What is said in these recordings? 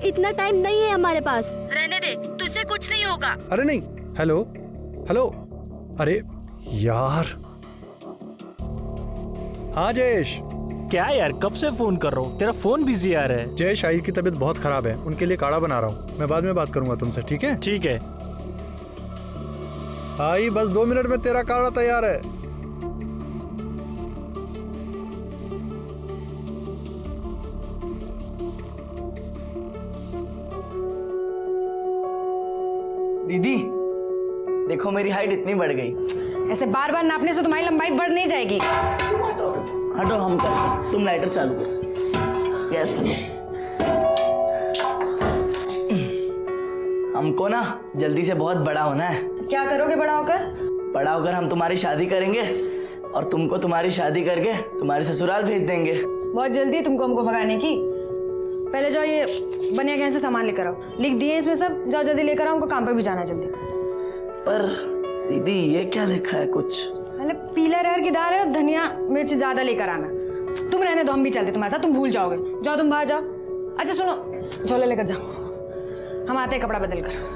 इतना टाइम नहीं है हमारे पास। रहने दे, तुझसे कुछ नहीं होगा। अरे नहीं। Hello hello. अरे यार। हाँ जयेश। क्या यार, कब से फोन कर रहा हूँ, तेरा फोन बिजी आ रहा है। जयेश, आई की तबीयत बहुत खराब है, उनके लिए काढ़ा बना रहा हूँ। मैं बाद में बात करूंगा तुमसे, ठीक है? ठीक है। आई बस 2 मिनट में तेरा काढ़ा तैयार है। दीदी देखो मेरी हाइट इतनी बढ़ गई। ऐसे बार बार नापने से तुम्हारी लंबाई बढ़ नहीं जाएगी। हटो हम करेंगे, तुम लाइटर चालू करो। गैस चलो। हमको ना जल्दी से बहुत बड़ा होना है। क्या करोगे बड़ा होकर? बड़ा होकर हम तुम्हारी शादी करेंगे और तुमको तुम्हारी शादी करके तुम्हारे ससुराल भेज देंगे। बहुत जल्दी है तुमको हमको भगाने की। पहले जाओ ये बनिया कहीं से सामान लेकर आओ, लिख दिए इसमें सब। जाओ जल्दी लेकर आओ, हमको काम पर भी जाना है जल्दी। पर दीदी ये क्या लिखा है कुछ? मतलब पीला अरहर की दाल है और धनिया मिर्च ज्यादा लेकर आना। तुम रहने दो, हम भी चलते तुम्हारे साथ, तुम भूल जाओगे। जाओ तुम बाहर जाओ। अच्छा सुनो, झोले लेकर जाओ, हम आते हैं कपड़ा बदल कर।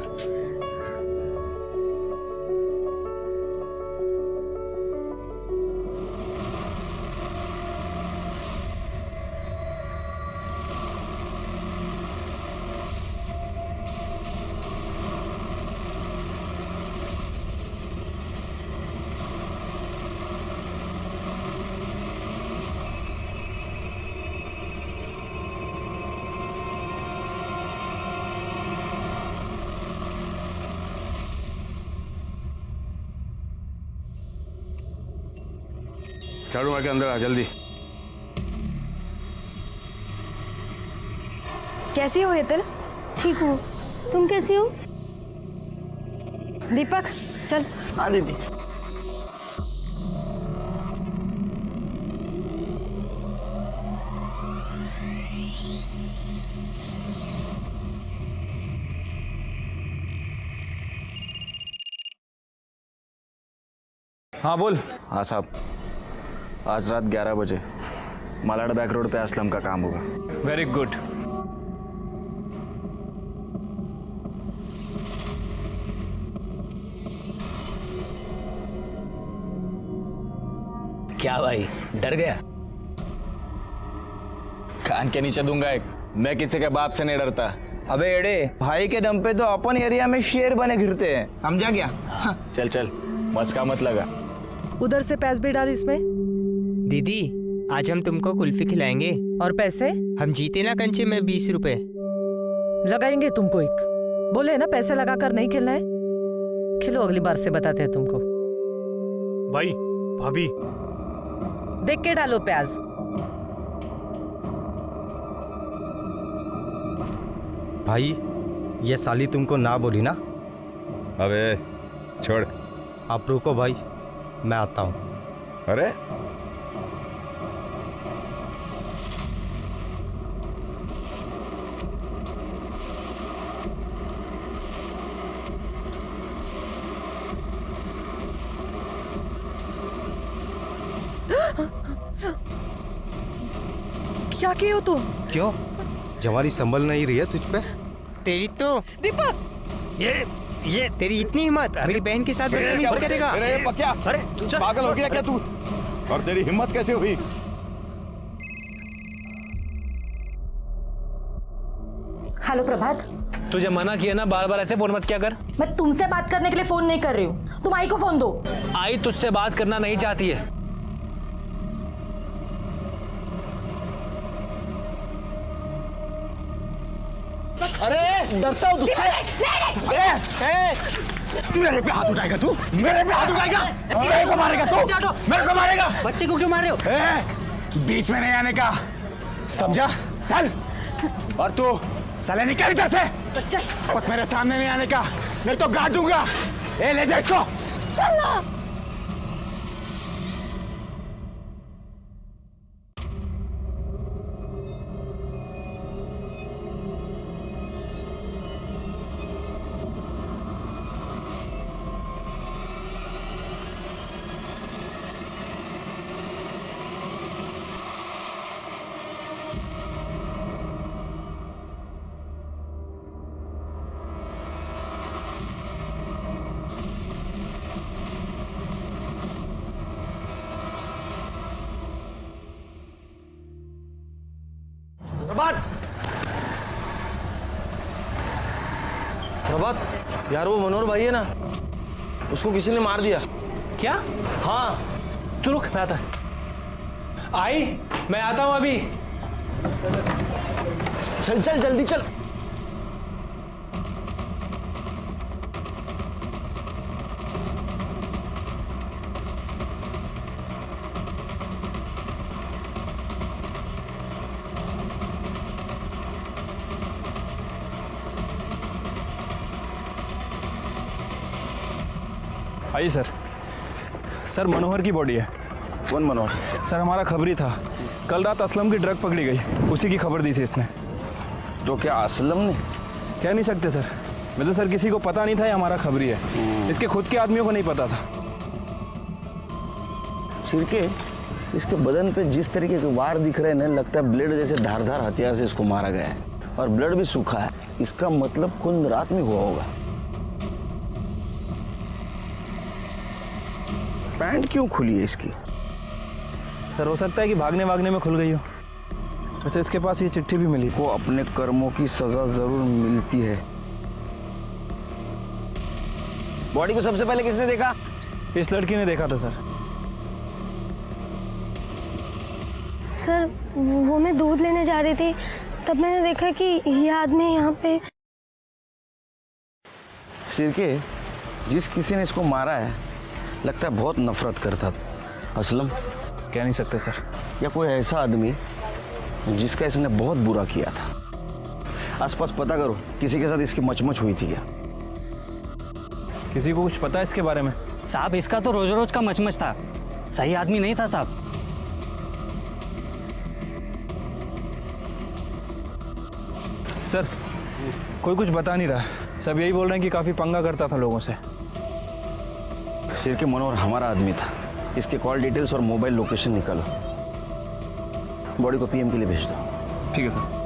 झाड़ू मार के अंदर आ जल्दी। कैसी हो हेतल? ठीक हूँ, तुम कैसी हो? दीपक चल। हाँ दीदी। हाँ बोल। हाँ साहब, आज रात 11 बजे मालाड बैक रोड पे असलम का काम होगा। Very good. क्या भाई, डर गया? कान के नीचे दूंगा एक। मैं किसी के बाप से नहीं डरता। अबे एड़े, भाई के दम पे तो अपन एरिया में शेर बने घिरते हैं, समझा क्या? चल चल, मस्का मत लगा। उधर से पैस भी डाल इसमें। दीदी आज हम तुमको कुल्फी खिलाएंगे। और पैसे? हम जीते ना कंचे में 20 रुपए लगाएंगे तुमको एक। बोले ना पैसे लगाकर नहीं खेलना है। खिलो, अगली बार से बताते हैं तुमको। भाई भाभी देख के डालो प्याज। भाई ये साली तुमको ना बोली ना? अबे छोड़। आप रुको भाई, मैं आता हूँ। अरे क्या किए हो तुम? क्यों? जवानी संभल नहीं रही है तुझ पे? तेरी तो दीपक, ये तेरी इतनी हिम्मत, मेरी बहन के साथ बदतमीजी करेगा? अरे पक्या, अरे तू पागल हो गया क्या तू? और तेरी हिम्मत कैसे हुई? हेलो प्रभात। तुझे मना किया ना, बार बार ऐसे फोन मत किया कर। मैं तुमसे बात करने के लिए फोन नहीं कर रही हूँ, तुम आई को फोन दो। आई तुझसे बात करना नहीं चाहती है। अरे डरता हूँ तुझसे। मेरे पे हाथ उठाएगा तू? मेरे पे हाथ उठाएगा? मेरे को मारेगा तू? मेरे को मारेगा? बच्चे को क्यों मार रहे हो? बीच में नहीं आने का, समझा? चल। और तू साले निकल इधर से, बस मेरे सामने नहीं आने का, नहीं तो गाड़ दूंगा। ए ले जा इसको। चल ना। प्रभात प्रभात यार वो मनोहर भाई है ना, उसको किसी ने मार दिया। क्या? हाँ तू रुक, मैं आता। आई, मैं आता हूँ अभी। चल चल जल्दी चल। आइए सर। सर मनोहर की बॉडी है। कौन मनोहर? सर हमारा खबरी था, कल रात असलम की ड्रग पकड़ी गई, उसी की खबर दी थी इसने। तो क्या असलम ने? कह नहीं सकते सर, वैसे सर किसी को पता नहीं था ये हमारा खबरी है, इसके खुद के आदमियों को नहीं पता था। सिरके, इसके बदन पे जिस तरीके के वार दिख रहे हैं ना, लगता है ब्लेड जैसे धारदार हथियार से इसको मारा गया है, और ब्लड भी सूखा है। इसका मतलब खून रात में हुआ होगा। पैंट क्यों खुली है इसकी? सर हो सकता है कि भागने वागने में खुल गई हो। वैसे इसके पास ये चिट्ठी भी मिली। को अपने कर्मों की सजा जरूर मिलती है। बॉडी को सबसे पहले किसने देखा? इस लड़की ने देखा था सर। सर वो मैं दूध लेने जा रही थी, तब मैंने देखा कि ये आदमी यहाँ पे। सिरके, जिस किसी ने इसको मारा है लगता है बहुत नफरत करता था। असलम? कह नहीं सकते सर। या कोई ऐसा आदमी जिसका इसने बहुत बुरा किया था। आसपास पता करो किसी के साथ इसकी मचमच हुई थी क्या? किसी को कुछ पता है इसके बारे में? साहब इसका तो रोज रोज का मचमच था, सही आदमी नहीं था साहब। सर कोई कुछ बता नहीं रहा, सब यही बोल रहे हैं कि काफी पंगा करता था लोगों से। सिर के मनोहर हमारा आदमी था। इसके कॉल डिटेल्स और मोबाइल लोकेशन निकालो, बॉडी को पीएम के लिए भेज दो। ठीक है सर।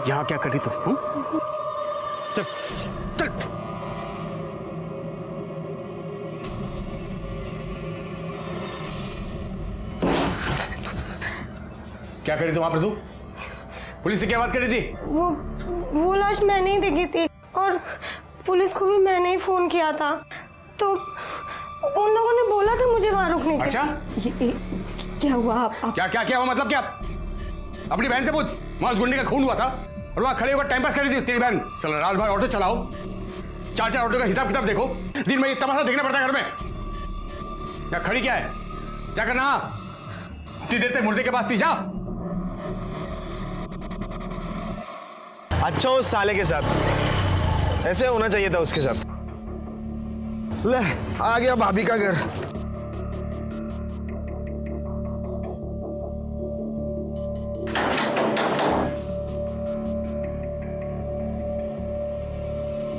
यहाँ क्या करी तू? चल चल। क्या करी तू वहां पर? तू पुलिस से क्या बात करी थी? वो लाश मैंने ही देखी थी, और पुलिस को भी मैंने ही फोन किया था, तो उन लोगों ने बोला था मुझे वहां रुकने के। अच्छा ये क्या हुआ? आप क्या हुआ? मतलब क्या? अपनी बहन से पूछ, वहां उस गुंडे का खून हुआ था और वहां खड़े होकर टाइम पास कर रही थी तेरी बहन। चल रात भर ऑटो चलाओ, 4-4 ऑटो का हिसाब किताब देखो, दिन में ये तमाशा देखना पड़ता है घर में। क्या खड़ी क्या है? जाकर नहा, इतनी देर तक मुर्दे के पास थी, जा। अच्छा उस साले के साथ ऐसे होना चाहिए था उसके साथ। ले आ गया भाभी का घर।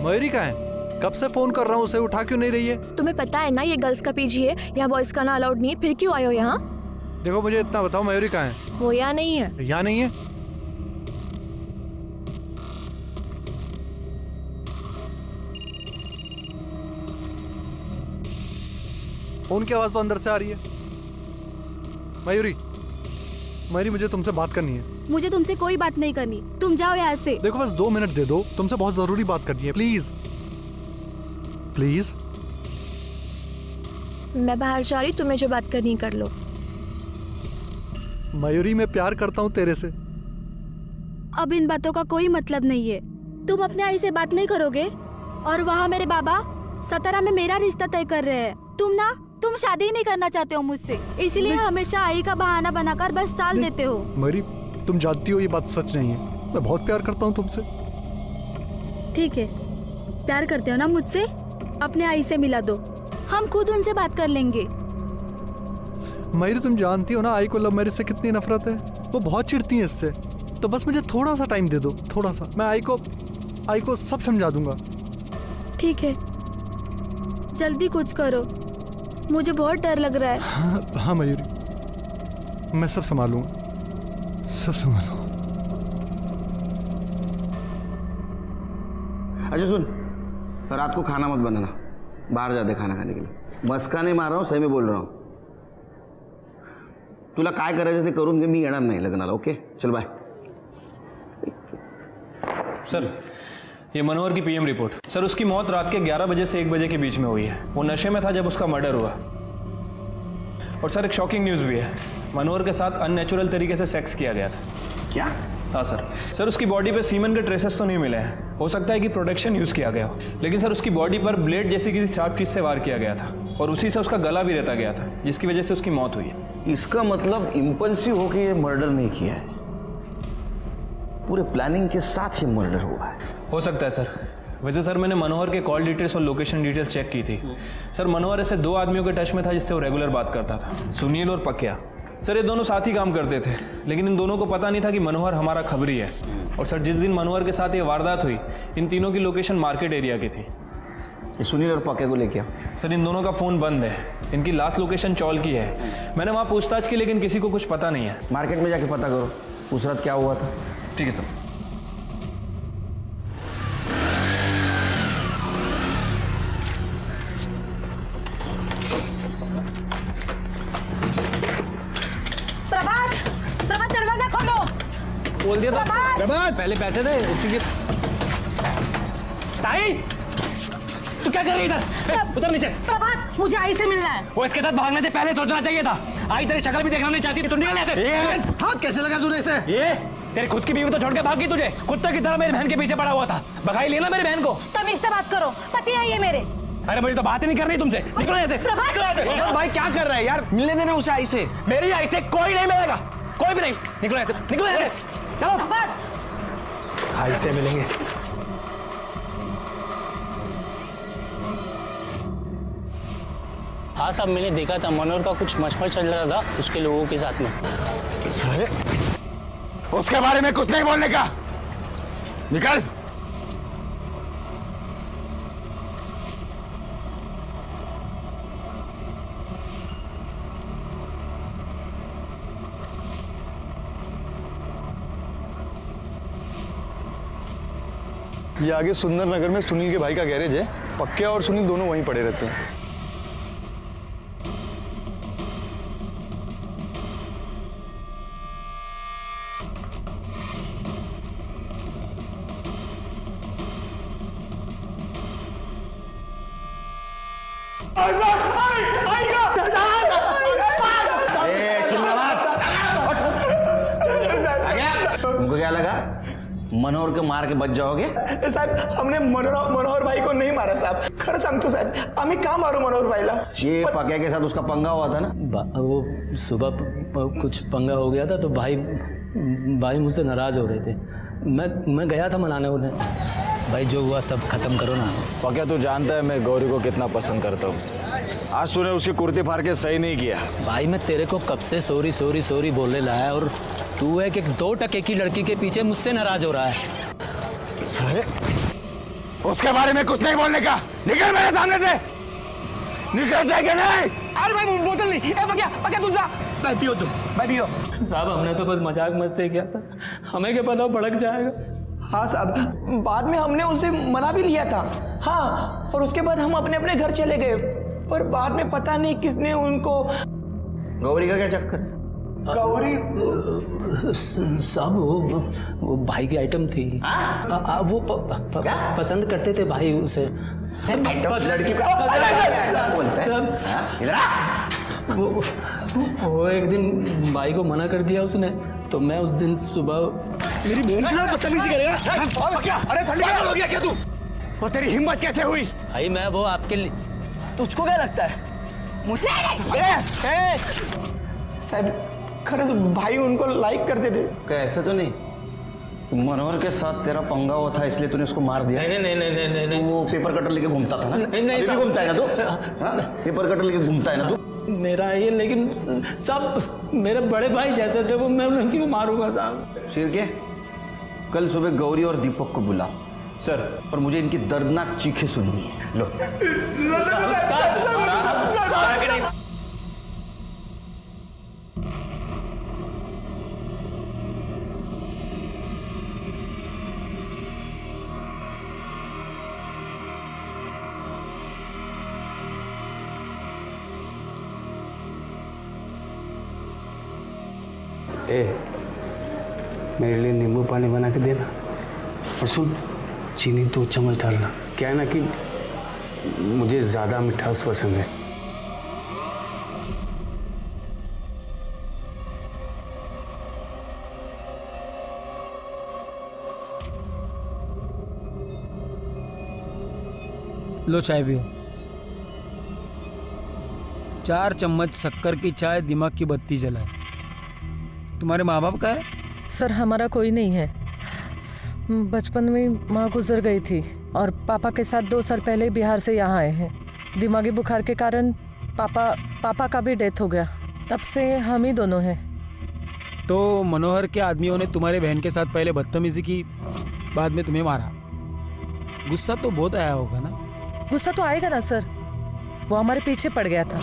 मयूरी कहाँ है? कब से फोन कर रहा हूँ, उसे उठा क्यों नहीं रही है? तुम्हें पता है ना ये गर्ल्स का पीजी है, यहाँ बॉयज का ना अलाउड नहीं है, फिर क्यों आए हो यहाँ? देखो मुझे इतना बताओ, मयूरी कहाँ है? वो यहाँ नहीं है। यहाँ नहीं है? फोन की आवाज तो अंदर से आ रही है। मयूरी, मयूरी मुझे तुमसे बात करनी है। मुझे तुमसे कोई बात नहीं करनी, तुम जाओ यहाँ से। देखो बस 2 मिनट दे दो, तुमसे बहुत जरूरी बात करनी है, प्लीज प्लीज। मैं बाहर जा रही, तुम्हें जो बात करनी कर लो। मयूरी मैं प्यार करता हूँ तेरे से। अब इन बातों का कोई मतलब नहीं है। तुम अपने आई से बात नहीं करोगे, और वहाँ मेरे बाबा 17 में मेरा रिश्ता तय कर रहे हैं। तुम शादी ही नहीं करना चाहते हो मुझसे, इसीलिए हमेशा आई का बहाना बनाकर बस टाल देते हो। मयूरी तुम जानती हो ये बात सच नहीं है, मैं बहुत प्यार करता हूँ तुमसे। ठीक है, प्यार करते हो ना मुझसे, अपने आई से मिला दो, हम खुद उनसे बात कर लेंगे। मयूरी तुम जानती हो ना आई को लव मैरिज से कितनी नफरत है, वो बहुत चिढ़ती है इससे। तो बस मुझे थोड़ा सा टाइम दे दो, थोड़ा सा, मैं आई को सब समझा दूंगा। ठीक है, जल्दी कुछ करो, मुझे बहुत डर लग रहा है। हाँ मयूरी, मैं सब संभालूंगा, सब संभालो। अच्छा सुन, रात को खाना मत बनाना, बाहर जाते खाना खाने के लिए। मस्का नहीं मार रहा हूँ, सही में बोल रहा हूँ। तुला काय करायचं ते करून घे, मी येणार नाही लग्नाला। ओके चल बाय। सर ये मनोहर की पीएम रिपोर्ट। सर उसकी मौत रात के 11 बजे से 1 बजे के बीच में हुई है। वो नशे में था जब उसका मर्डर हुआ। और सर एक शॉकिंग न्यूज़ भी है, मनोहर के साथ अननेचुरल तरीके से सेक्स किया गया था। क्या? हाँ सर। सर उसकी बॉडी पे सीमन के ट्रेसेस तो नहीं मिले हैं, हो सकता है कि प्रोटेक्शन यूज़ किया गया हो, लेकिन सर उसकी बॉडी पर ब्लेड जैसी किसी शार्प चीज़ से वार किया गया था और उसी से उसका गला भी रहता गया था, जिसकी वजह से उसकी मौत हुई है। इसका मतलब इम्पल्सिव होकर ये मर्डर नहीं किया है, पूरे प्लानिंग के साथ ये मर्डर हुआ है। हो सकता है सर। वैसे सर मैंने मनोहर के कॉल डिटेल्स और लोकेशन डिटेल्स चेक की थी। सर मनोहर ऐसे 2 आदमियों के टच में था जिससे वो रेगुलर बात करता था, सुनील और पक्या। सर ये दोनों साथ ही काम करते थे, लेकिन इन दोनों को पता नहीं था कि मनोहर हमारा खबरी है। और सर जिस दिन मनोहर के साथ ये वारदात हुई, इन तीनों की लोकेशन मार्केट एरिया की थी। ये सुनील और पक्या को लेके आओ। सर इन दोनों का फ़ोन बंद है, इनकी लास्ट लोकेशन चौल की है। मैंने वहाँ पूछताछ की, लेकिन किसी को कुछ पता नहीं है। मार्केट में जाके पता करो उस रात क्या हुआ था। ठीक है सर। प्रभात दरवाजा खोलो। बोल दिया था प्रभात पहले पैसे दे उसके। ताई तू क्या कर रही इधर? उतर नीचे। प्रभात मुझे आई से मिलना है। वो इसके साथ भागने से पहले सोचना चाहिए था। आई तेरी शक्ल भी देखना नहीं चाहती थी, तू निकल ऐसे। हाथ कैसे लगा तूने इसे? ये तेरी खुद की बीवी तो छोड़ के भागी, तुझे कुत्ते की तरह मेरी बहन के पीछे पड़ा हुआ था। भगाई लेना मेरी बहन को। तुम इससे बात करो, पति है ये मेरे। अरे मुझे तो बात ही नहीं करनी तुमसे। निकलो ऐसे। प्रभात भाई क्या कर रहा है यार, मिलने देना उसे आई से। मेरी आई से कोई नहीं मिलेगा, कोई भी नहीं। निकलो ऐसे, निकलो ऐसे। चलो आई से मिलेंगे। हाँ साहब, मैंने देखा था मनोहर का कुछ मशमश चल रहा था उसके लोगों के साथ में। उसके बारे में कुछ नहीं बोलने का, निकल। ये आगे सुंदर नगर में सुनील के भाई का गैरेज है। पक्या और सुनील दोनों वहीं पड़े रहते हैं। तुमको क्या लगा मनोहर को मार के बच जाओगे? साहेब हमने मनोहर भाई को नहीं मारा साहब, खरं सांगतो साहेब, आम्ही का मारू मनोहर भाईला? ये पक्या के साथ उसका पंगा हुआ था ना? वो सुबह कुछ पंगा हो गया था तो भाई मुझसे नाराज हो रहे थे। मैं गया था मनाने उन्हें। भाई जो हुआ सब खत्म करो ना। पक्या तू जानता है मैं गौरी को कितना पसंद करता हूँ। आज तूने उसकी कुर्ती फाड़ के सही नहीं किया। भाई मैं तेरे को कब से सॉरी सॉरी सॉरी बोलने लाया और तू है कि 2% की लड़की के पीछे मुझसे नाराज हो रहा है। उसके बारे में कुछ नहीं बोलने का, निकल मेरे सामने से। निकल जाएगा नहीं। अरे भाई बोतल नहीं। पक्या तू जा। भाई पियो तुम, भाई पियो। साहब हमने तो बस मजाक मस्ती किया था, हमें क्या पता भड़क जाएगा। हाँ साहब, बाद में हमने उनसे मना भी लिया था। हाँ, और उसके बाद हम अपने अपने घर चले गए, पर बाद में पता नहीं किसने उनको। गौरी का क्या चक्कर? गौरी साहब वो भाई की आइटम थी। वो पसंद करते थे भाई उसे। लड़की को बोलता है? वो एक दिन भाई को मना कर दिया उसने, तो मैं उस दिन सुबह मेरी बहन के साथ बदतमीजी करेगा? अरे पागल हो गया क्या तू? वो तेरी हिम्मत कैसे हुई? भाई मैं वो आपके लिए। तुझको क्या लगता है? साहब खरंच भाई उनको लाइक करते थे। क्या ऐसा तो नहीं? मनोहर के साथ तेरा पंगा हुआ था इसलिए तूने उसको मार दिया? नहीं। वो पेपर कटर लेके घूमता था ना? नहीं घूमता है ना तू? पेपर कटर लेके घूमता है ना तू? मेरा ये, लेकिन सब मेरे बड़े भाई जैसे थे वो, मैं उनकी को मारूंगा साहब। शिरके, कल सुबह गौरी और दीपक को बुला सर, और मुझे इनकी दर्दनाक चीखें सुननी है। लो। मेरे लिए नींबू पानी बना के देना। और सुन, चीनी 2 चम्मच डालना। क्या है ना कि मुझे ज़्यादा मिठास पसंद है। लो चाय पियो। 4 चम्मच शक्कर की चाय दिमाग की बत्ती जलाए। तुम्हारे माँ बाप का है? सर हमारा कोई नहीं है। बचपन में माँ गुजर गई थी और पापा के साथ 2 साल पहले बिहार से यहाँ आए हैं। दिमागी बुखार के कारण पापा का भी डेथ हो गया। तब से हम ही दोनों हैं। तो मनोहर के आदमियों ने तुम्हारे बहन के साथ पहले बदतमीजी की, बाद में तुम्हें मारा। गुस्सा तो बहुत आया होगा ना? गुस्सा तो आएगा ना सर, वो हमारे पीछे पड़ गया था।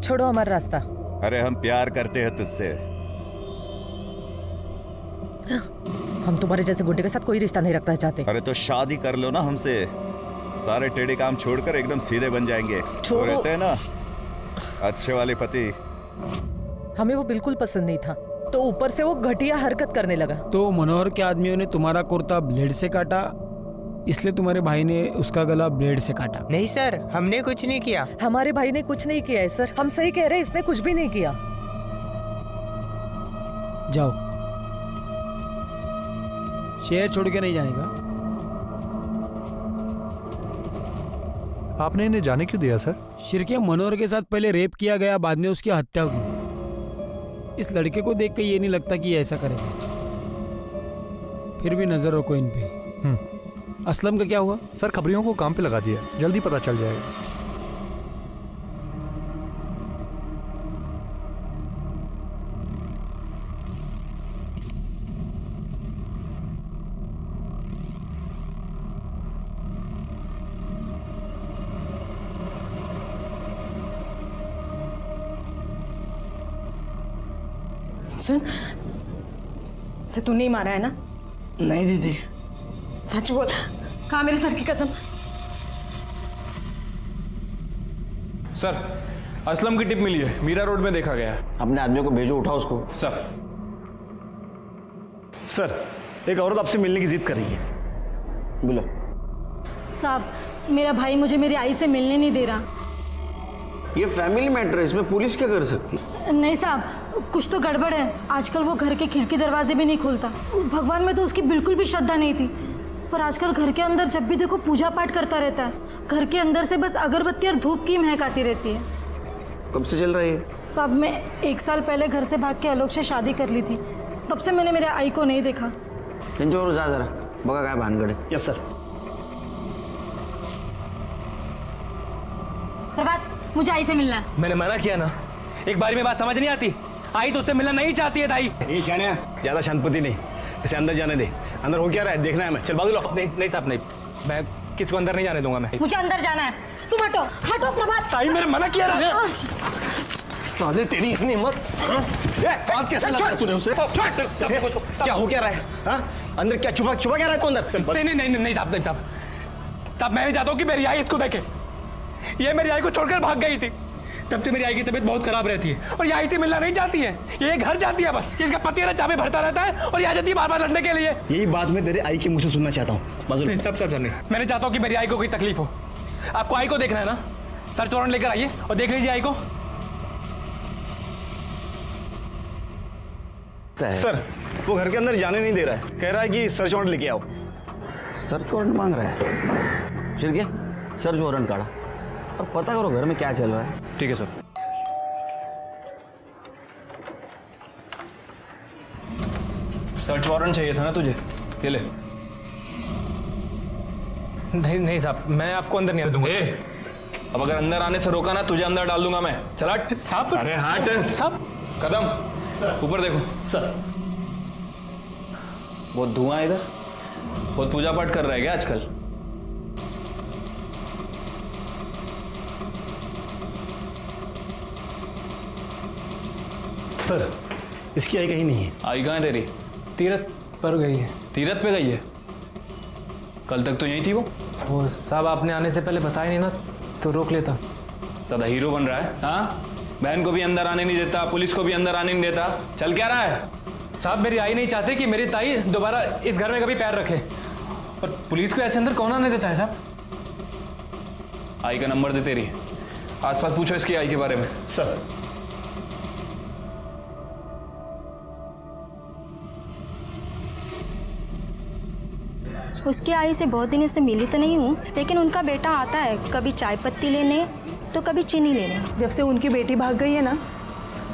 छोड़ो हमारा रास्ता। अरे हम प्यार करते हैं तुझसे। हम तुम्हारे जैसे गुंडे के साथ कोई रिश्ता नहीं रखना चाहते। अरे तो शादी कर लो ना हमसे, सारे टेढ़े काम छोड़कर एकदम सीधे बन जाएंगे। वो रहते हैं ना अच्छे वाले पति। हमें वो बिल्कुल पसंद नहीं था, तो ऊपर से वो घटिया हरकत करने लगा। तो मनोहर के आदमियों ने तुम्हारा कुर्ता ब्लेड से काटा, इसलिए तुम्हारे भाई ने उसका गला ब्लेड से काटा। नहीं सर, हमने कुछ नहीं किया। हमारे भाई ने कुछ नहीं किया है सर, हम सही कह रहे हैं, इसने कुछ भी नहीं किया। जाओ, शहर छोड़ के नहीं जाने का। आपने इन्हें जाने क्यों दिया सर? शिरके मनोहर के साथ पहले रेप किया गया, बाद में उसकी हत्या की। इस लड़के को देख के ये नहीं लगता कि ये ऐसा करेगा। फिर भी नजर रखो इन पे। असलम का क्या हुआ? सर खबरियों को काम पे लगा दिया, जल्दी पता चल जाएगा। सुन, से तू नहीं मारा है ना? नहीं दीदी। सच बोल, कहाँ मेरे सर की कसम। सर असलम की टिप मिली है, मीरा रोड में देखा गया है। अपने आदमियों को भेजो, उठाओ उसको। सर एक औरत आपसे मिलने की जिद कर रही है। बोलो। साहब, मेरा भाई मुझे मेरी आई से मिलने नहीं दे रहा। ये फैमिली मैटर है, इसमें पुलिस क्या कर सकती है? नहीं साहब, कुछ तो गड़बड़ है। आजकल वो घर के खिड़की दरवाजे भी नहीं खोलता। भगवान में तो उसकी बिल्कुल भी श्रद्धा नहीं थी, पर आजकल घर के अंदर जब भी देखो पूजा पाठ करता रहता है। घर के अंदर से बस अगरबत्ती और धूप की महक आती रहती है। कब से चल रही है? साहब, मैं 1 साल पहले घर से भाग के आलोक से शादी कर ली थी, तब से मैंने मेरे आई को नहीं देखा। और जा जरा बगा काय भानगड़ है। Yes sir. प्रभात, मुझे आई से मिलना है। मैंने मना किया ना, एक बारी में बात समझ नहीं आती। आई तो उससे मिलना नहीं चाहती है दाई। ये शानिया ज्यादा शांतपति नहीं, इसे अंदर जाने दे। अंदर हो क्या रहा है देखना है, मैं चल बाजू लो। नहीं साहब, नहीं, मैं किसी को अंदर नहीं जाने दूंगा। मैं मुझे अंदर जाना है। तुम हटो हटो प्रभात। ताई मेरे मना किया रहा। साले तेरी इतनी हिम्मत, बात कैसे लगाया तूने उसे? क्या हो क्या रहा है? हाँ? अंदर क्या छुपा क्या रहा है तू अंदर? नहीं साहब, नहीं साहब, मैं नहीं चाहता हूँ कि मेरी आई इसको देखे। ये मेरी आई को छोड़कर भाग गई थी, तब से मेरी आई की तबीयत बहुत खराब रहती है और ये आई से मिलना नहीं चाहती है। ये घर जाती है बस, इसका पति है ना चाबी भरता रहता है और ये आ जाती है बार बार लड़ने के लिए। यही बात मैं तेरे आई के मुंह से सुनना चाहता हूँ। नहीं सब नहीं, मैं नहीं चाहता हूँ कि मेरी आई को कोई तकलीफ हो। आपको आई को देखना है ना, सर्च वारंट लेकर आइए और देख लीजिए आई को। सर वो घर के अंदर जाने नहीं दे रहा है, कह रहा है कि सर्च वारंट लेके आओ। सर्च वारंट मांग रहा है? शिरके, सर्च वारंट काढ़ा और पता करो घर में क्या चल रहा है। ठीक है सर। सर्च वारंट चाहिए था ना तुझे, ये ले। नहीं साहब, मैं आपको अंदर नहीं आने दूंगा। अब अगर अंदर आने से रोका ना, तुझे अंदर डाल दूंगा मैं। चला साहब। अरे हाँ साहब, कदम ऊपर देखो। सर बहुत धुआं इधर, बहुत पूजा पाठ कर रहा है क्या आजकल? सर इसकी आई कहीं नहीं है। आई कहाँ है तेरी? तीरथ पर गई है। तीरथ पे गई है? कल तक तो यही थी वो साहब आपने आने से पहले बताया नहीं ना, तो रोक लेता। दादा हीरो बन रहा है। हाँ बहन को भी अंदर आने नहीं देता, पुलिस को भी अंदर आने नहीं देता। चल क्या रहा है? साहब मेरी आई नहीं चाहते कि मेरी ताई दोबारा इस घर में कभी पैर रखे, और पुलिस को ऐसे अंदर कौन आने देता है साहब? आई का नंबर दे तेरी, आसपास पूछो इसकी आई के बारे में। सर उसकी आई से बहुत दिनों से मिली तो नहीं हूँ, लेकिन उनका बेटा आता है कभी चाय पत्ती लेने तो कभी चीनी लेने। जब से उनकी बेटी भाग गई है ना,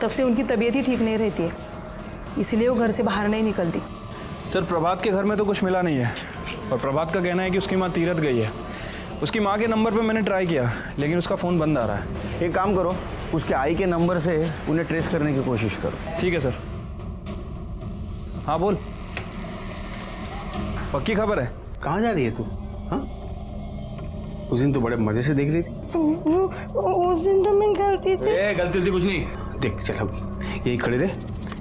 तब से उनकी तबीयत ही ठीक नहीं रहती है, इसलिए वो घर से बाहर नहीं निकलती। सर प्रभात के घर में तो कुछ मिला नहीं है, और प्रभात का कहना है कि उसकी माँ तीरथ गई है। उसकी माँ के नंबर पे मैंने ट्राई किया, लेकिन उसका फ़ोन बंद आ रहा है। एक काम करो, उसके आई के नंबर से उन्हें ट्रेस करने की कोशिश करो। ठीक है सर। हाँ बोल, पक्की खबर है? कहाँ जा रही है तू? हाँ, उस दिन तो बड़े मजे से देख रही थी। उस दिन तो मैं गलती से। गलती कुछ नहीं, देख चल अब यही खड़े रहे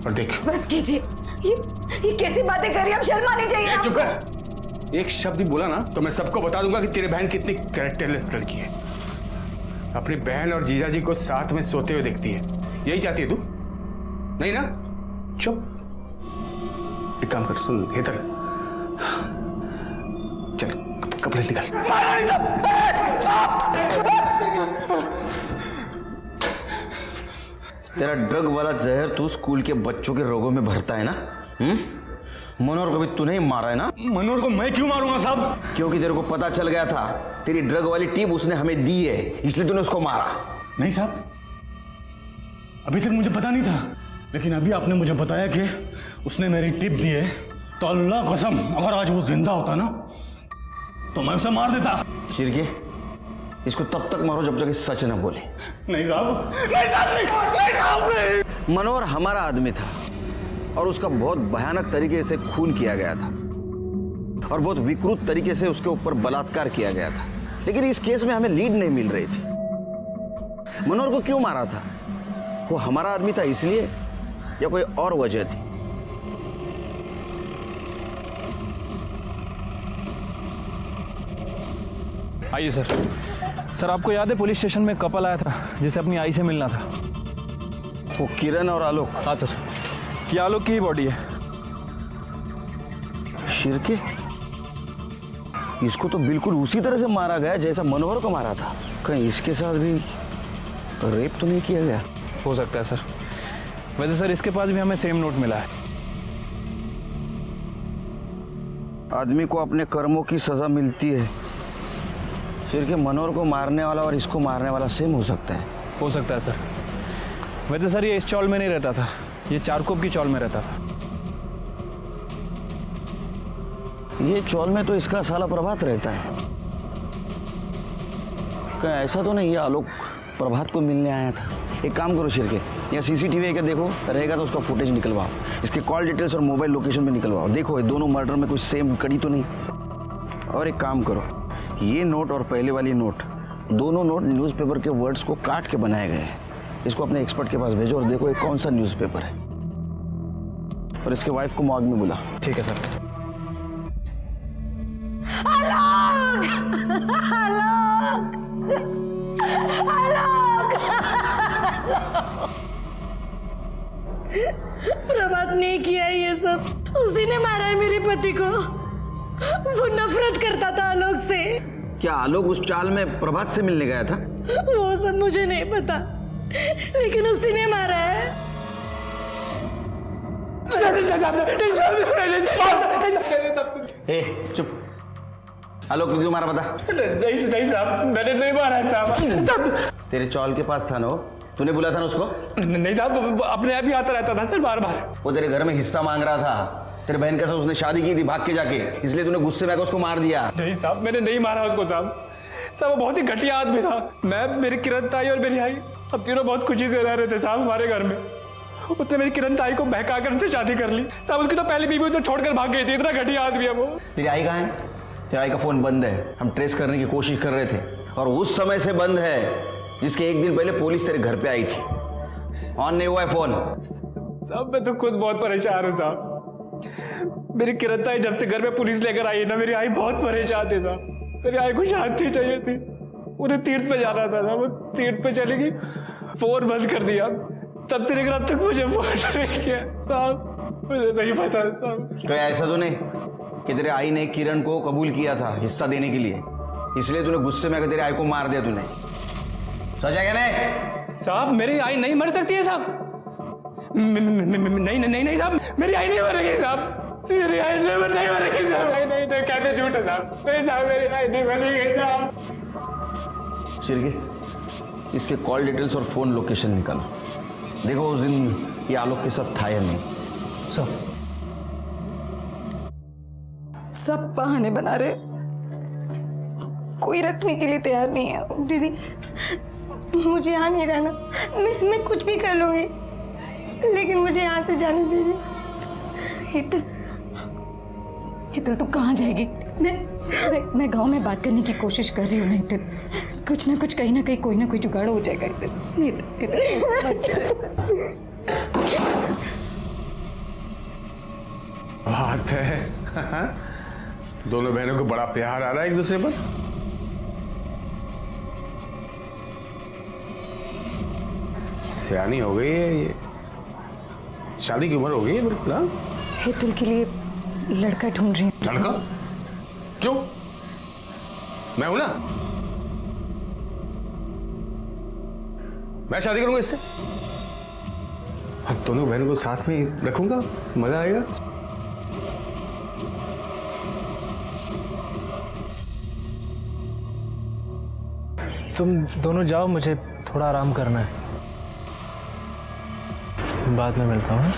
और देख। बस कीजिए, ये कैसी बातें कर रही हैं? अब शर्म आनी चाहिए। चुप कर, एक शब्द ही बोला ना तो मैं सबको बता दूंगा कि तेरी बहन कितनी कैरेक्टरलेस लड़की है। अपनी बहन और जीजा जी को साथ में सोते हुए देखती है, यही चाहती है तू? नहीं ना? चुप। एक काम कर, सुन हेतर, चल कपड़े निकाल। तेरा ड्रग वाला जहर तू स्कूल के बच्चों के रोगों में भरता है ना? मनोहर को भी तूने ही मारा है ना? मनोहर को मैं क्यों मारूंगा साहब? क्योंकि तेरे को पता चल गया था तेरी ड्रग वाली टिप उसने हमें दी है, इसलिए तूने उसको मारा। नहीं साहब, अभी तक मुझे पता नहीं था, लेकिन अभी आपने मुझे बताया कि उसने मेरी टिप दी है, तो अल्लाह कसम अगर आज वो जिंदा होता ना तो मैं उसे मार देता। शिरके, इसको तब तक मारो जब तक ये सच न बोले। नहीं साहब, नहीं साहब, नहीं साहब, नहीं। मनोहर हमारा आदमी था और उसका बहुत भयानक तरीके से खून किया गया था और बहुत विकृत तरीके से उसके ऊपर बलात्कार किया गया था, लेकिन इस केस में हमें लीड नहीं मिल रही थी। मनोहर को क्यों मारा था? वो हमारा आदमी था इसलिए या कोई और वजह थी? आइए सर। सर आपको याद है पुलिस स्टेशन में कपल आया था जिसे अपनी आई से मिलना था? वो किरण और आलोक? हाँ सर, ये आलोक की ही बॉडी है। शिरके, इसको तो बिल्कुल उसी तरह से मारा गया जैसा मनोहर को मारा था। कहीं इसके साथ भी रेप तो नहीं किया गया? हो सकता है सर। वैसे सर इसके पास भी हमें सेम नोट मिला है। आदमी को अपने कर्मों की सजा मिलती है। शिरके, मनोहर को मारने वाला और इसको मारने वाला सेम हो सकता है? हो सकता है सर। वैसे सर ये इस चौल में नहीं रहता था, ये चारकोप की चौल में रहता था। ये चौल में तो इसका साला प्रभात रहता है। कहीं ऐसा तो नहीं ये आलोक प्रभात को मिलने आया था? एक काम करो शिरके, यहाँ सीसीटीवी का देखो, रहेगा तो उसका फुटेज निकलवाओ, इसके कॉल डिटेल्स और मोबाइल लोकेशन भी निकलवाओ। देखो ये दोनों मर्डर में कुछ सेम कड़ी तो नहीं। और एक काम करो, ये नोट और पहले वाली नोट, दोनों नोट न्यूज़पेपर के वर्ड्स को काट के बनाए गए हैं। इसको अपने एक्सपर्ट के पास भेजो और देखो ये कौन सा न्यूज़पेपर है, और इसके वाइफ को मॉर्ग में बुला। ठीक है सर। प्रभात ने किया ये सब, उसी ने मारा है मेरे पति को। वो नफरत करता था आलोक से। क्या आलोक उस चाल में प्रभात से मिलने गया था? वो सब मुझे नहीं पता, लेकिन उसी ने मारा है। ए, चुप। आलोक को क्यों मारा बता? नहीं साहब, मैंने नहीं मारा है साहब। तेरे चौल के पास था ना वो? तूने बुला था ना उसको? नहीं साहब, अपने आप ही आता रहता था सर बार बार। वो तेरे घर में हिस्सा मांग रहा था। तेरे बहन के साथ उसने शादी की थी भाग के जाके, इसलिए तूने गुस्से में आकर उसको मार दिया। नहीं साहब, मैंने नहीं मारा उसको साहब। वो बहुत ही घटिया आदमी था। मैं, मेरी किरण ताई और मेरी आई, अब तीनों बहुत खुशी से रह रहे थे साहब हमारे घर में। उसने मेरी किरण ताई को बहका कर उनसे शादी कर ली साहब। उसकी तो पहली बीवी तो छोड़कर भाग गई थी। इतना घटिया आदमी है वो। तेरी आई कहाँ है? तेरी आई का फोन बंद है। हम ट्रेस करने की कोशिश कर रहे थे और उस समय से बंद है जिसके एक दिन पहले पुलिस तेरे घर पे आई थी। ऑन नहीं हुआ है फोन साहब। मैं तो खुद बहुत परेशान हूँ साहब। मेरी किरण ताई जब से घर में पुलिस लेकर आई ना, मेरी आई बहुत परेशान थी साहब। मेरी आई को शांति चाहिए थी। उन्हें तीर्थ पे जाना था ना, वो तीर्थ पे चली गई। फोन बंद कर दिया, तब से लेकर अब तक मुझे फोन नहीं किया साहब। मुझे नहीं पता साहब। तो ऐसा तो नहीं कि तेरे आई ने किरण को कबूल किया था हिस्सा देने के लिए, इसलिए तूने गुस्से में तेरे आई को मार दिया तूने? सच है क्या नहीं? साहब मेरी आई नहीं मर सकती है साहब। नहीं नहीं नहीं साहब, मेरी आई नहीं मरेगी साहब। मेरी आई नहीं मरेगी साहब। नहीं कहते झूठ है साहब। नहीं साहब, मेरी आई नहीं मरेगी साहब। शिरके, इसके कॉल डिटेल्स और फोन लोकेशन निकालो। देखो उस दिन ये आलोक के साथ था या नहीं। सब बहाने बना रहे, कोई रखने के लिए तैयार नहीं है। दीदी मुझे यहाँ नहीं रहना, मैं कुछ भी कर लूंगी, लेकिन मुझे यहाँ से जाने दीजिए। हितल तू कहाँ जाएगी? मैं गांव में बात करने की कोशिश कर रही हूँ ना हितल। कुछ ना कुछ कहीं ना कहीं कोई ना कोई जुगाड़ हो जाएगा हितल। बात है दोनों बहनों को बड़ा प्यार आ रहा है एक दूसरे पर। सियानी हो गई है ये, शादी की उम्र हो गई है बिल्कुल। हाँ, हितल के लिए लड़का ढूंढ रही हूँ। लड़का? क्यों? मैं हूं ना, मैं शादी करूंगा इससे और दोनों बहनों को साथ में रखूंगा, मजा आएगा। तुम दोनों जाओ, मुझे थोड़ा आराम करना है, बाद में मिलता हूँ।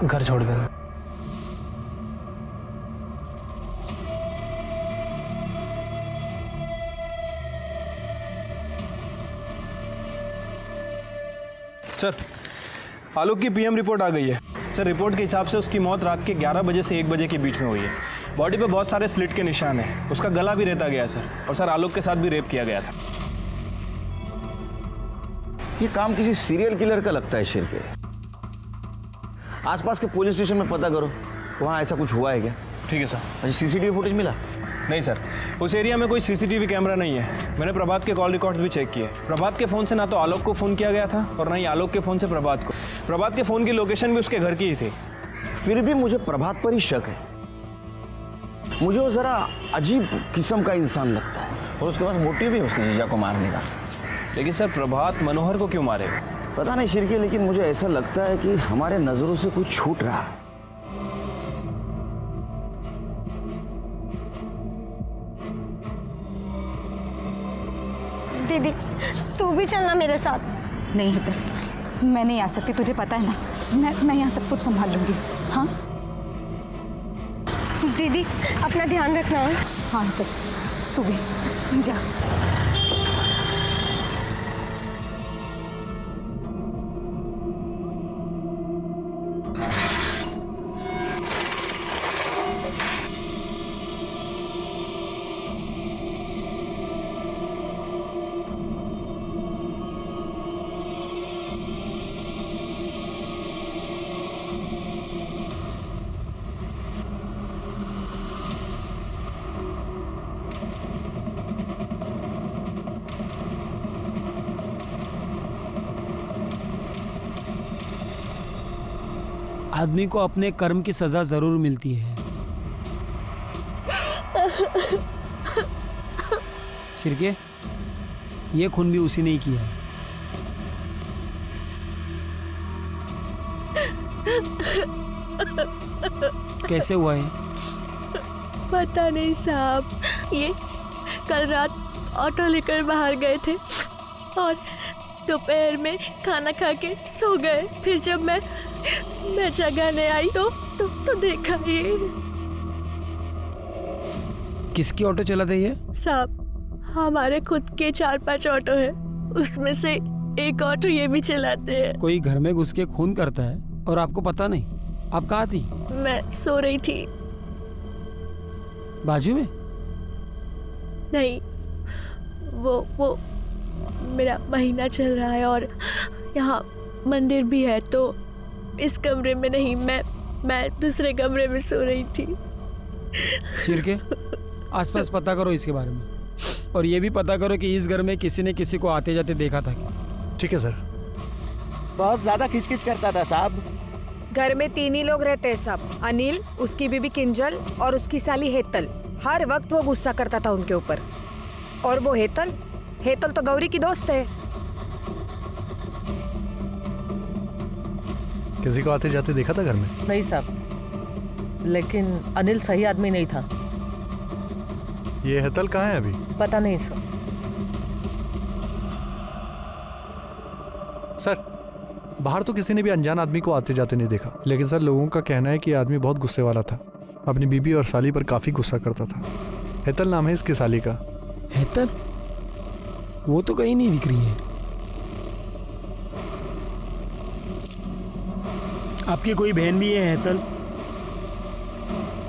घर छोड़ देना। सर, आलोक की पीएम रिपोर्ट आ गई है। सर, रिपोर्ट के हिसाब से उसकी मौत रात के 11 बजे से 1 बजे के बीच में हुई है। बॉडी पे बहुत सारे स्लिट के निशान हैं। उसका गला भी रेता गया सर, और सर आलोक के साथ भी रेप किया गया था। ये काम किसी सीरियल किलर का लगता है शिरके। आसपास के पुलिस स्टेशन में पता करो, वहाँ ऐसा कुछ हुआ है क्या? ठीक है सर। अच्छा, सीसीटीवी फुटेज मिला? नहीं सर, उस एरिया में कोई सीसीटीवी कैमरा नहीं है। मैंने प्रभात के कॉल रिकॉर्ड्स भी चेक किए। प्रभात के फ़ोन से ना तो आलोक को फ़ोन किया गया था और ना ही आलोक के फ़ोन से प्रभात को। प्रभात के फ़ोन की लोकेशन भी उसके घर की ही थी। फिर भी मुझे प्रभात पर ही शक है। मुझे वो ज़रा अजीब किस्म का इंसान लगता है और उसके पास मोटिव भी है उसके जीजा को मारने का। लेकिन सर, प्रभात मनोहर को क्यों मारेगा? पता नहीं शिरके, लेकिन मुझे ऐसा लगता है कि हमारे नज़रों से कुछ छूट रहा है। दीदी तू भी चलना मेरे साथ। नहीं हितल, मैं नहीं आ सकती, तुझे पता है ना। मैं यहाँ सब कुछ संभाल लूंगी। हाँ दीदी अपना ध्यान रखना। हाँ हितल, तू भी जा। आदमी को अपने कर्म की सजा जरूर मिलती है। शिरके, ये खून भी उसी ने ही किया है। कैसे हुआ है? पता नहीं साहब, ये कल रात ऑटो लेकर बाहर गए थे और दोपहर में खाना खा के सो गए। फिर जब मैं जगाने आई तो देखा ये। किसकी ऑटो चलाते ये? साहब, हमारे खुद के 4-5 ऑटो है, उसमें से एक ऑटो ये भी चलाते हैं। कोई घर में घुस के खून करता है और आपको पता नहीं? आप कहाँ थी? मैं सो रही थी। बाजू में? नहीं, वो मेरा महीना चल रहा है और यहाँ मंदिर भी है, तो इस कमरे में नहीं, मैं दूसरे कमरे में सो रही थी। शिरके, आसपास पता करो इसके बारे में। और ये भी पता करो कि इस घर में किसी ने किसी को आते जाते देखा था। ठीक है सर। बहुत ज्यादा खिचखिच करता था साहब। घर में 3 ही लोग रहते हैं साहब, अनिल, उसकी बीबी किंजल और उसकी साली हेतल। हर वक्त वो गुस्सा करता था उनके ऊपर। और वो हेतल तो गौरी की दोस्त है। किसी को आते जाते देखा था घर में? नहीं साहब, लेकिन अनिल सही आदमी नहीं था। ये हेतल कहाँ है अभी? पता नहीं सर। सर, बाहर तो किसी ने भी अनजान आदमी को आते जाते नहीं देखा, लेकिन सर लोगों का कहना है कि ये आदमी बहुत गुस्से वाला था। अपनी बीबी और साली पर काफी गुस्सा करता था। हेतल नाम है इसकी साली का। हेतल? वो तो कहीं नहीं दिख रही है। आपकी कोई बहन भी है हेतल?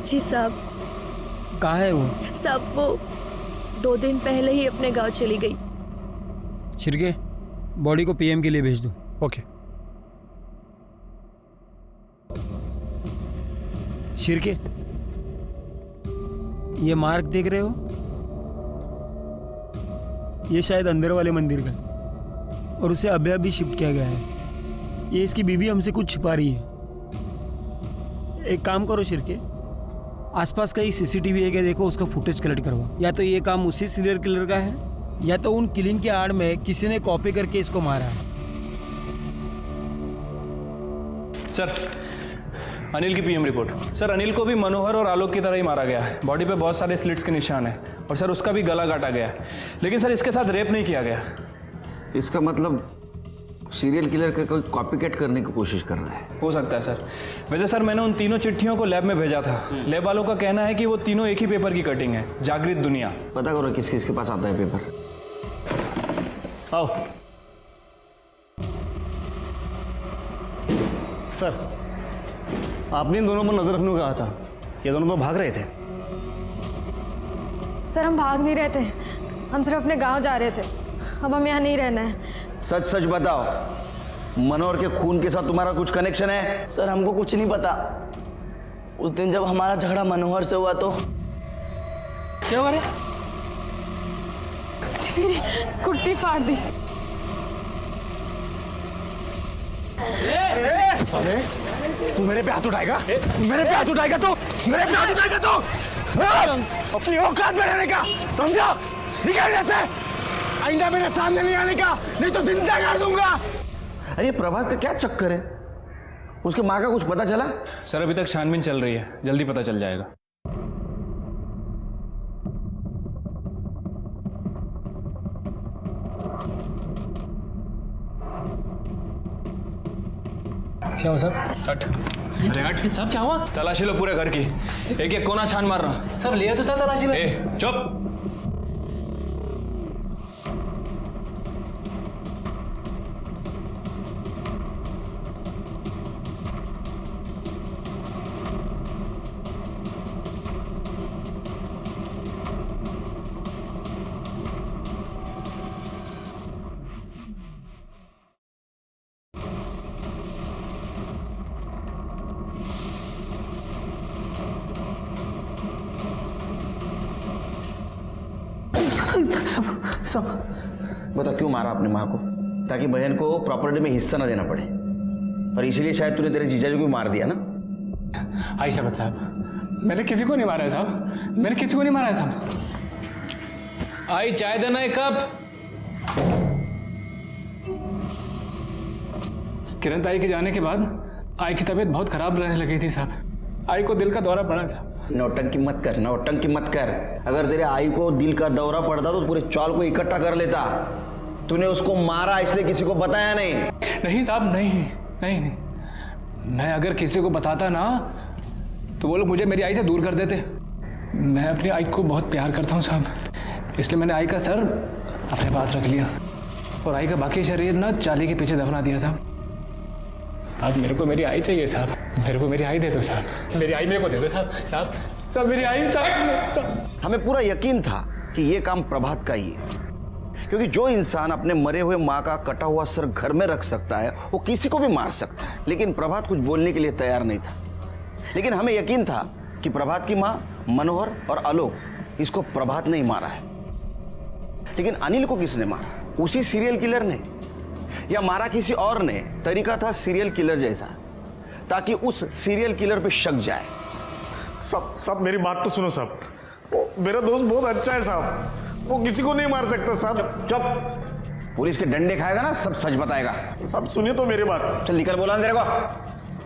जी साहब। कहाँ है वो? साहब वो 2 दिन पहले ही अपने गांव चली गई। शिरके, बॉडी को पीएम के लिए भेज दो। ओके। शिरके, ये मार्क देख रहे हो? ये शायद अंदर वाले मंदिर का है और उसे अभी अभी शिफ्ट किया गया है। ये इसकी बीबी हमसे कुछ छिपा रही है। एक काम करो शिरके, आसपास कहीं सीसीटीवी है क्या देखो, उसका फुटेज कलेक्ट करवाओ। या तो ये काम उसी सीरियल किलर का है या तो उन किलिंग के आड़ में किसी ने कॉपी करके इसको मारा है। सर, अनिल की पीएम रिपोर्ट। सर, अनिल को भी मनोहर और आलोक की तरह ही मारा गया है। बॉडी पे बहुत सारे स्लिट्स के निशान हैं और सर उसका भी गला काटा गया है। लेकिन सर इसके साथ रेप नहीं किया गया। इसका मतलब सीरियल किलर का कोई कॉपी कैट करने की कोशिश कर रहा है। हो सकता है सर। वैसे सर मैंने उन तीनों चिट्ठियों को लैब में भेजा था। लैब वालों का कहना है कि वो तीनों एक ही पेपर की कटिंग है, जागृत दुनिया। पता करो किस किसके पास आता है पेपर। आओ सर, आपने इन दोनों पर नजर रखने को कहा था। ये दोनों तो भाग रहे थे। सर हम भाग नहीं रहे थे, हम सिर्फ अपने गांव जा रहे थे। अब हम यहाँ नहीं रहना है। सच सच बताओ, मनोहर के खून के साथ तुम्हारा कुछ कनेक्शन है? सर हमको कुछ नहीं पता। उस दिन जब हमारा झगड़ा मनोहर से हुआ तो क्या हुआ रे? मेरी कुर्ती फाड़ दी। अरे तू मेरे पे हाथ उठाएगा? मेरे पे हाथ उठाएगा तो? मेरे पे हाथ उठाएगा तो? अपनी औकात में रहने का, समझा? निकल यहाँ से। आइंदा मेरे सामने नहीं आने का, नहीं तो जिंदा कर दूंगा। अरे प्रभात का क्या चक्कर है? उसके माँ का कुछ पता चला? सर अभी तक छानबीन चल रही है, जल्दी पता चल जाएगा। क्या हुआ सर? हट। अरे हट साहब, क्या हुआ? तलाशी लो पूरे घर की, एक एक कोना छान मार रहा। सब लिया तो था तलाशी में। चुप। सब बता क्यों मारा अपनी माँ को? ताकि बहन को प्रॉपर्टी में हिस्सा ना देना पड़े, और इसीलिए शायद तूने तेरे जीजाजी को मार दिया ना? आई शपथ साहब, मैंने किसी को नहीं मारा है साहब, मैंने किसी को नहीं मारा है साहब। आई चाय देना एक कप। किरण ताई के जाने के बाद आई की तबीयत बहुत खराब रहने लगी थी साहब। आई को दिल का दौरा पड़ा साहब। नौटंकी मत कर, नौटंकी मत कर। अगर तेरे आई को दिल का दौरा पड़ता तो पूरे चौल को इकट्ठा कर लेता। तूने उसको मारा इसलिए किसी को बताया नहीं? नहीं साहब, नहीं नहीं नहीं। मैं अगर किसी को बताता ना तो वो लोग मुझे मेरी आई से दूर कर देते। मैं अपनी आई को बहुत प्यार करता हूँ साहब, इसलिए मैंने आई का सर अपने पास रख लिया और आई का बाकी शरीर ना चाली के पीछे दफना दिया साहब। अब मेरे को मेरी आई चाहिए साहब, मेरे को मेरी आई दे दो साहब, मेरी आई मेरे को दे दो साहब। साहब साहब मेरी आई साहब। हमें पूरा यकीन था कि ये काम प्रभात का ही है, क्योंकि जो इंसान अपने मरे हुए माँ का कटा हुआ सर घर में रख सकता है वो किसी को भी मार सकता है। लेकिन प्रभात कुछ बोलने के लिए तैयार नहीं था। लेकिन हमें यकीन था कि प्रभात की माँ मनोहर और आलोक, इसको प्रभात नहीं मारा है। लेकिन अनिल को किसने मारा? उसी सीरियल किलर ने, या मारा किसी और ने? तरीका था सीरियल किलर जैसा, ताकि उस सीरियल किलर पे शक जाए। साहब मेरी बात तो सुनो साहब, मेरा दोस्त बहुत अच्छा है साहब, वो किसी को नहीं मार सकता साहब। चुप, पुलिस के डंडे खाएगा ना सब सच बताएगा। साहब सुनिए तो मेरी बात। चल निकल, बोला तेरे को,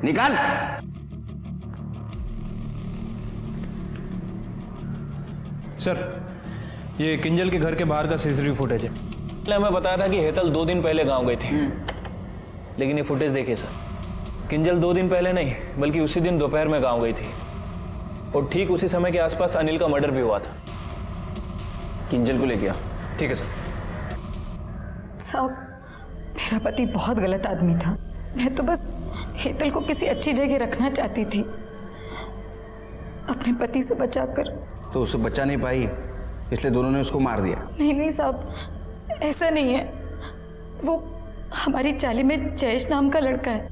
निकाल। सर, ये किंजल के घर के बाहर का सीसीटीवी फुटेज है। हमें बताया था कि हेतल 2 दिन पहले गांव गई थी, लेकिन ये फुटेज देखिए सर, किंजल 2 दिन पहले नहीं बल्कि उसी दिन दोपहर में गांव गई थी, और ठीक उसी समय के आसपास अनिल का मर्डर भी हुआ था। किंजल को लेके आ। ठीक है सर। साहब, मेरा पति बहुत गलत आदमी था। मैं तो बस हेतल को किसी अच्छी जगह रखना चाहती थी, अपने पति से बचाकर। तो उससे बचा नहीं पाई, इसलिए दोनों ने उसको मार दिया। नहीं नहीं साहब, ऐसा नहीं है। वो हमारी चाली में जयेश नाम का लड़का है।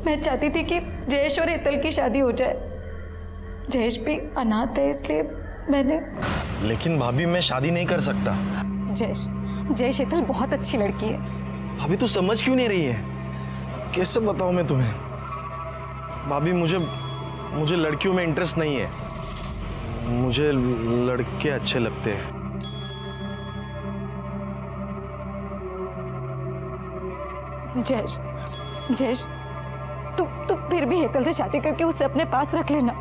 मैं चाहती थी कि जयेश और हेतल की शादी हो जाए। जयेश भी अनाथ है, इसलिए मैंने। लेकिन भाभी मैं शादी नहीं कर सकता। जयेश हेतल बहुत अच्छी लड़की है। भाभी तू समझ क्यों नहीं रही है? कैसे बताऊं मैं तुम्हें? भाभी मुझे लड़कियों में इंटरेस्ट नहीं है, मुझे लड़के अच्छे लगते हैं। जयेश तू फिर भी हेतल से शादी करके उसे अपने पास रख लेना।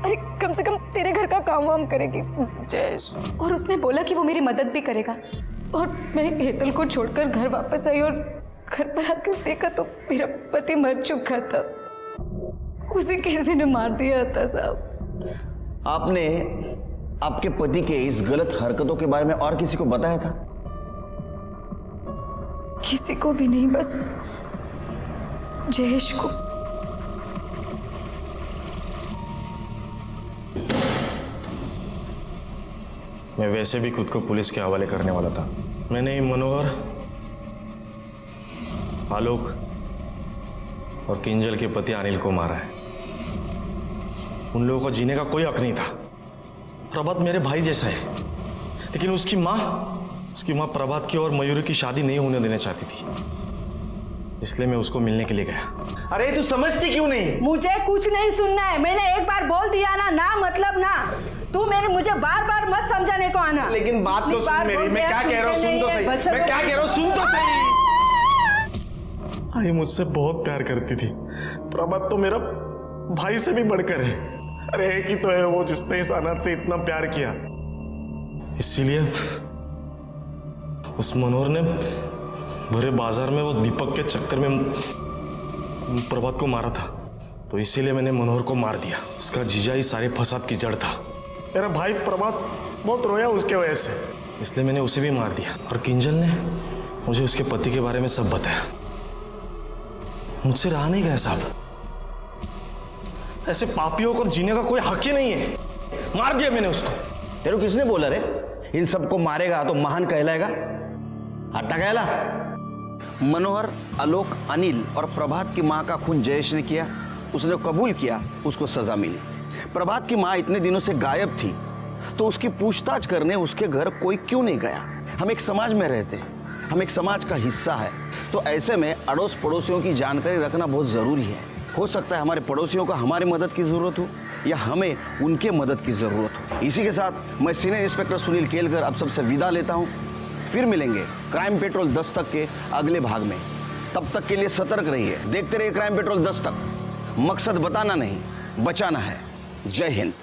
अरे कम से कम तेरे घर का काम वाम करेगी जयेश। और उसने बोला कि वो मेरी मदद भी करेगा। और मैं हेतल को छोड़कर घर वापस आई और घर पर आकर देखा तो मेरा पति मर चुका था। उसे किसी ने मार दिया था साहब। आपने आपके पति के इस गलत हरकतों के बारे में और किसी को बताया था? किसी को भी नहीं, बस जयेश को। मैं वैसे भी खुद को पुलिस के हवाले करने वाला था। मैंने मनोहर, आलोक और किंजल के पति अनिल को मारा है। उन लोगों को जीने का कोई हक नहीं था। प्रभात मेरे भाई जैसा है, लेकिन उसकी माँ प्रभात की और मयूरी की शादी नहीं होने देना चाहती थी, इसलिए मैं उसको मिलने के लिए गया। अरे तू समझती क्यों नहीं? मुझे कुछ नहीं सुनना है। मैंने एक बार बोल दिया ना मतलब ना। तू मुझे बार बार मत समझाने को आना। लेकिन बात तो सुन मेरी, मैं क्या कह रहा हूँ सुन तो सही। मैं क्या कह रहा हूँ सुन तो सही। आई मुझसे बहुत प्यार करती थी। प्रभात तो मेरा भाई से भी बढ़कर है। अरे एक ही तो है वो जिसने इस अनाथ से इतना प्यार किया। इसीलिए उस मनोहर ने भरे बाजार में उस दीपक के चक्कर में प्रभात को मारा था, तो इसीलिए मैंने मनोहर को मार दिया। उसका जीजा ही सारे फसाद की जड़ था। मेरा भाई प्रभात बहुत रोया उसके वजह से, इसलिए मैंने उसे भी मार दिया। और किंजल ने मुझे उसके पति के बारे में सब बताया। मुझसे रहा नहीं गया साहब। ऐसे पापियों को जीने का कोई हक ही नहीं है। मार दिया मैंने उसको। तेरे को किसने बोला रे इन सबको मारेगा तो महान कहलाएगा? हट्टा कहला। मनोहर, आलोक, अनिल और प्रभात की मां का खून जयेश ने किया। उसने कबूल किया, उसको सजा मिली। प्रभात की मां इतने दिनों से गायब थी, तो उसकी पूछताछ करने उसके घर कोई क्यों नहीं गया? हम एक समाज में रहते हैं, हम एक समाज का हिस्सा है, तो ऐसे में अड़ोस पड़ोसियों की जानकारी रखना बहुत ज़रूरी है। हो सकता है हमारे पड़ोसियों को हमारी मदद की ज़रूरत हो या हमें उनके मदद की ज़रूरत हो। इसी के साथ मैं सीनियर इंस्पेक्टर सुनील केलकर अब सबसे विदा लेता हूँ। फिर मिलेंगे क्राइम पेट्रोल दस्तक के अगले भाग में। तब तक के लिए सतर्क रहिए, देखते रहिए क्राइम पेट्रोल दस्तक। मकसद बताना नहीं, बचाना है। जय हिंद।